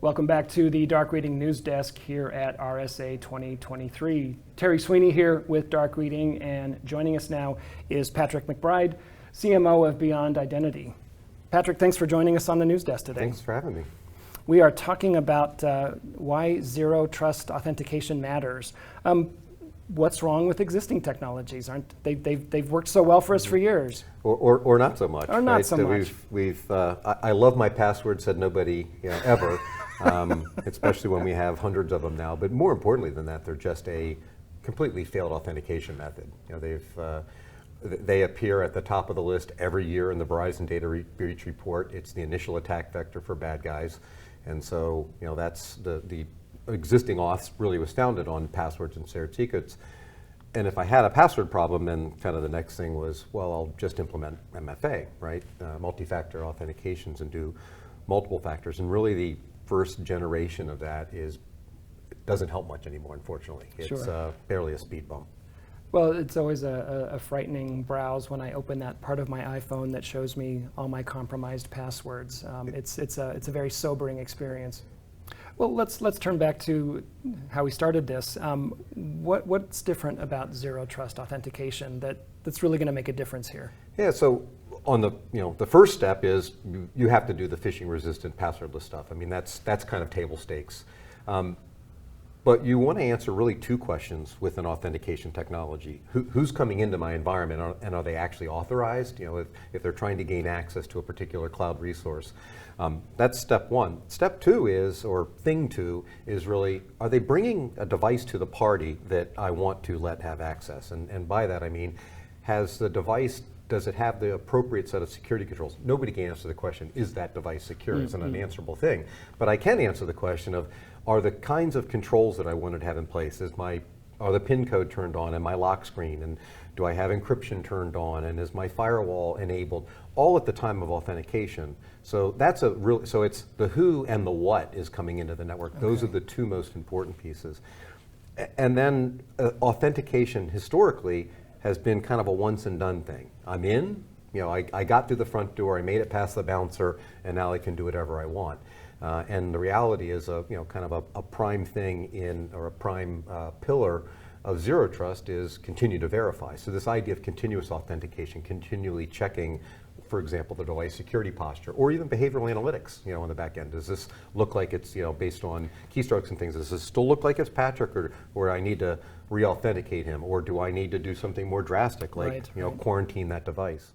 Welcome back to the Dark Reading News Desk here at RSA 2023. Terry Sweeney here with Dark Reading, and joining us now is Patrick McBride, CMO of Beyond Identity. Patrick, thanks for joining us on the news desk today. Thanks for having me. We are talking about why zero trust authentication matters. What's wrong with existing technologies? They've worked so well for us for years? Or not so much. Or not right? so much. I love my password, said nobody ever, especially when we have hundreds of them now. But more importantly than that, they're just a completely failed authentication method. They appear at the top of the list every year in the Verizon Data Breach Report. It's the initial attack vector for bad guys. And so, that's the existing auth really was founded on passwords and shared secrets. And if I had a password problem, then kind of the next thing was, well, I'll just implement MFA, right? Multi-factor authentications and do multiple factors. And really the first generation of that it doesn't help much anymore, unfortunately. It's barely a speed bump. Well, it's always a frightening browse when I open that part of my iPhone that shows me all my compromised passwords. It's a very sobering experience. Well, let's turn back to how we started this. What's different about zero trust authentication that's really going to make a difference here? Yeah. So on the first step is you have to do the phishing resistant passwordless stuff. I mean that's kind of table stakes. But you want to answer really two questions with an authentication technology. Who's coming into my environment, and are they actually authorized? If they're trying to gain access to a particular cloud resource. That's step one. Step two is, or thing two, is really, are they bringing a device to the party that I want to let have access? And by that I mean, has the device, does it have the appropriate set of security controls? Nobody can answer the question, is that device secure? It's an unanswerable thing. But I can answer the question of, are the kinds of controls that I wanted to have in place, are the PIN code turned on and my lock screen, and do I have encryption turned on, and is my firewall enabled, all at the time of authentication. So that's so it's the who and the what is coming into the network. Okay. Those are the two most important pieces. And then authentication historically has been kind of a once and done thing. I'm in, I got through the front door, I made it past the bouncer, and now I can do whatever I want. And the reality is kind of a prime thing or a prime pillar of zero trust is continue to verify. So this idea of continuous authentication, continually checking, for example, the device security posture, or even behavioral analytics, on the back end. Does this look like it's, based on keystrokes and things, does this still look like it's Patrick, or I need to re-authenticate him, or do I need to do something more drastic, like, quarantine that device?